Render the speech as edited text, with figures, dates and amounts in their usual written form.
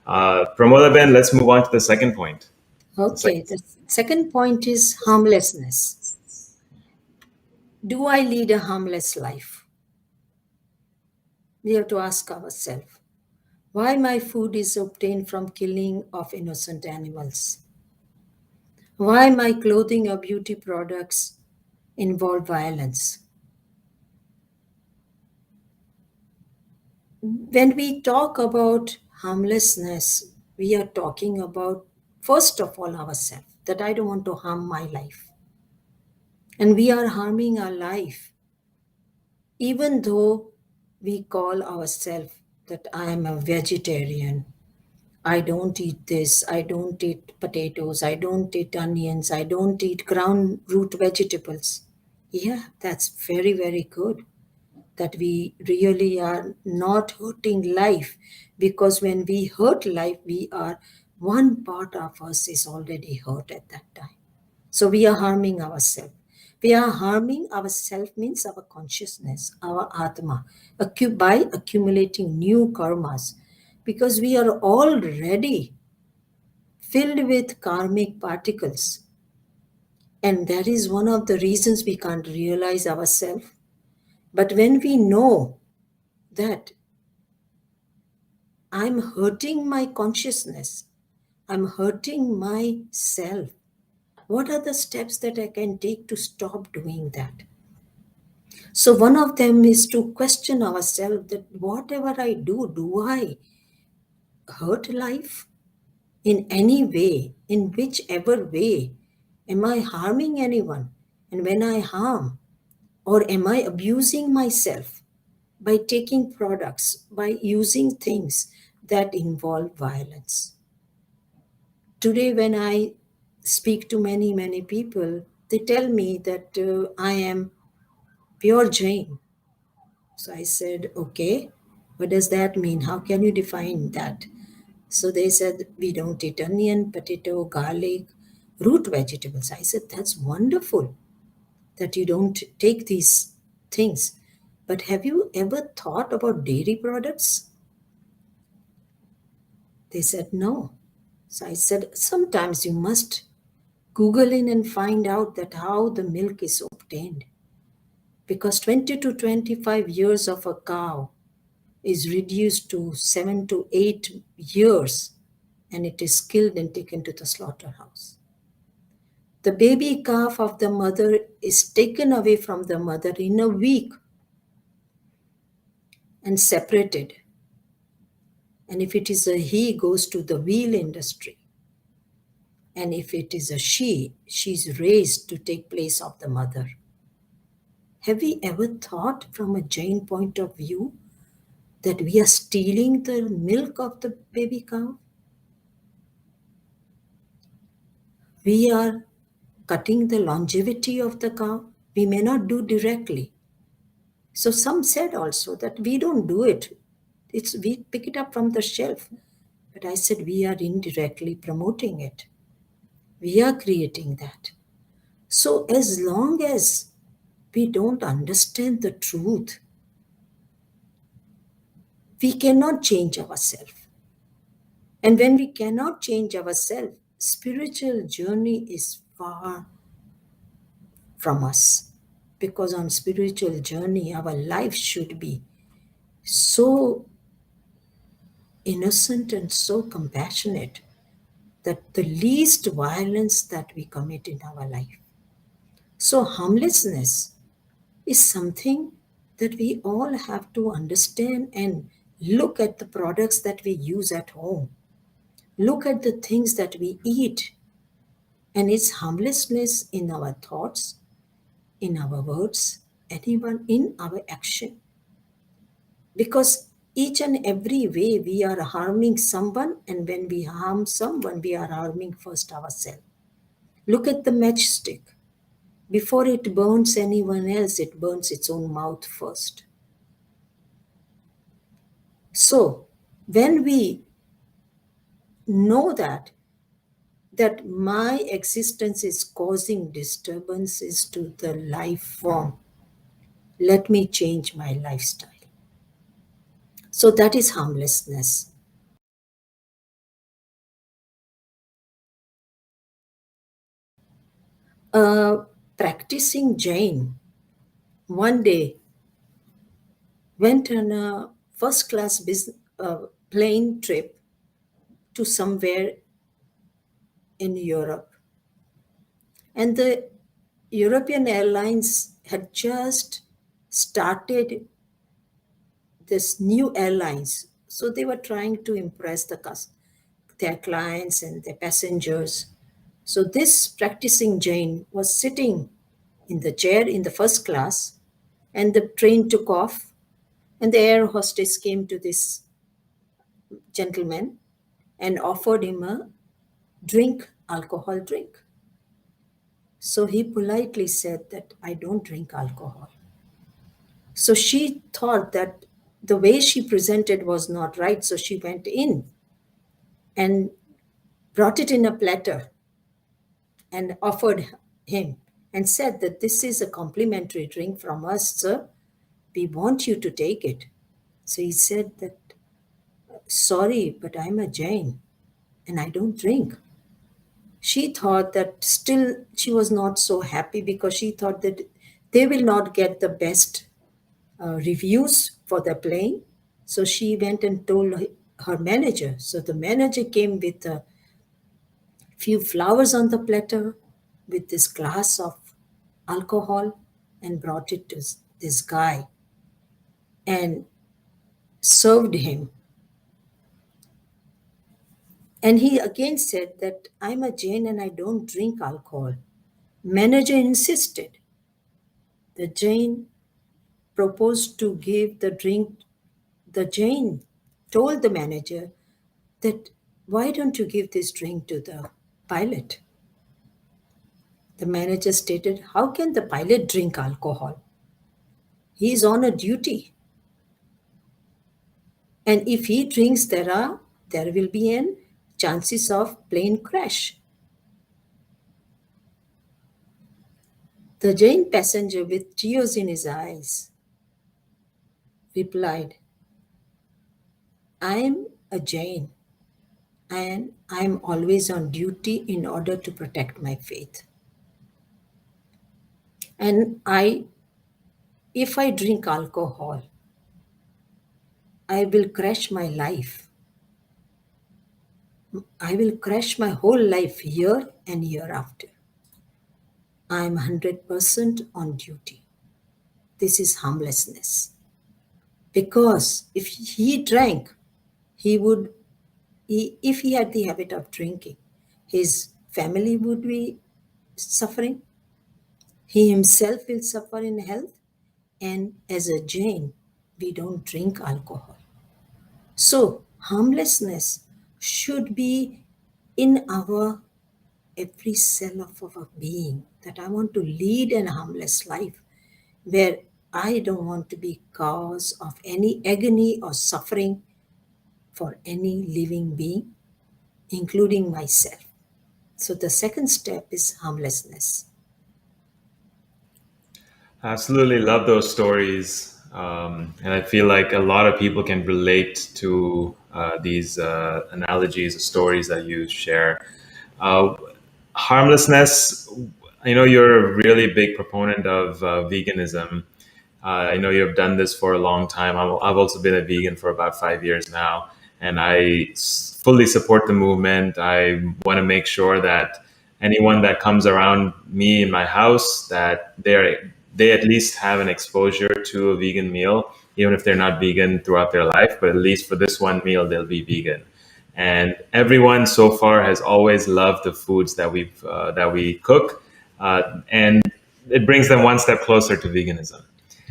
Pramoda Ben, let's move on to the second point. Okay, the second point is harmlessness. Do I lead a harmless life? We have to ask ourselves why my food is obtained from killing of innocent animals, why my clothing or beauty products involve violence. When we talk about harmlessness, we are talking about, first of all, ourselves, that I don't want to harm my life. And we are harming our life, even though we call ourselves that I am a vegetarian. I don't eat this, I don't eat potatoes, I don't eat onions, I don't eat ground root vegetables. Yeah, that's very, very good that we really are not hurting life, because when we hurt life, we are, one part of us is already hurt at that time. So we are harming ourselves. We are harming ourselves means our consciousness, our Atma, by accumulating new karmas, because we are already filled with karmic particles. And that is one of the reasons we can't realize ourselves. But when we know that I'm hurting my consciousness, I'm hurting myself, what are the steps that I can take to stop doing that? So, one of them is to question ourselves that whatever I do I hurt life in any way, in whichever way? Am I harming anyone? And when I harm, or am I abusing myself by taking products, by using things that involve violence? Today, when I speak to many, many people, they tell me that I am pure Jain. So I said, okay, what does that mean? How can you define that? So they said, we don't eat onion, potato, garlic, root vegetables. I said, that's wonderful that you don't take these things. But have you ever thought about dairy products? They said, no. So I said, sometimes you must Google in and find out that how the milk is obtained. Because 20 to 25 years of a cow is reduced to 7 to 8 years, and it is killed and taken to the slaughterhouse. The baby calf of the mother is taken away from the mother in a week and separated. And if it is a he, goes to the wheel industry. And if it is a she, she's raised to take place of the mother. Have we ever thought from a Jain point of view that we are stealing the milk of the baby cow? We are cutting the longevity of the cow. We may not do directly. So some said also that we don't do it. We pick it up from the shelf. But I said we are indirectly promoting it. We are creating that. So as long as we don't understand the truth, we cannot change ourselves. And when we cannot change ourselves, spiritual journey is far from us. Because on spiritual journey, our life should be so innocent and so compassionate that the least violence that we commit in our life. So harmlessness is something that we all have to understand and look at the products that we use at home. Look at the things that we eat. And it's harmlessness in our thoughts, in our words, and even in our action. Because each and every way we are harming someone, and when we harm someone, we are harming first ourselves. Look at the matchstick. Before it burns anyone else, it burns its own mouth first. So, when we know that my existence is causing disturbances to the life form, let me change my lifestyle. So that is harmlessness. A practicing Jain one day went on a first class plane trip to somewhere in Europe. And the European Airlines had just started this new airlines. So they were trying to impress their clients and their passengers. So this practicing Jain was sitting in the chair in the first class, and the train took off, and the air hostess came to this gentleman and offered him a alcohol drink. So he politely said that I don't drink alcohol. So she thought that the way she presented was not right. So she went in and brought it in a platter and offered him and said that this is a complimentary drink from us, sir. We want you to take it. So he said that, sorry, but I'm a Jain and I don't drink. She thought that still she was not so happy because she thought that they will not get the best reviews for the plane. So she went and told her manager. So the manager came with a few flowers on the platter with this glass of alcohol and brought it to this guy and served him. And he again said that I'm a Jain and I don't drink alcohol. Manager insisted. The Jain proposed to give the drink. The Jain told the manager that why don't you give this drink to the pilot? The manager stated, how can the pilot drink alcohol? He is on a duty. And if he drinks, there will be an chances of plane crash. The Jain passenger with tears in his eyes replied, I am a Jain and I am always on duty in order to protect my faith. And if I drink alcohol, I will crash my life. I will crash my whole life year and year after. I am 100% on duty. This is harmlessness. Because if he drank, if he had the habit of drinking, his family would be suffering. He himself will suffer in health. And as a Jain, we don't drink alcohol. So harmlessness should be in our every cell of our being, that I want to lead a harmless life where I don't want to be cause of any agony or suffering for any living being, including myself. So the second step is harmlessness. Absolutely love those stories. And I feel like a lot of people can relate to these analogies, stories that you share. Uh, Harmlessness, I know you're a really big proponent of veganism. I know you have done this for a long time. I've also been a vegan for about 5 years now, and fully support the movement. I want to make sure that anyone that comes around me in my house, that they at least have an exposure to a vegan meal, even if they're not vegan throughout their life, but at least for this one meal, they'll be vegan. And everyone so far has always loved the foods that we cook, and it brings them one step closer to veganism.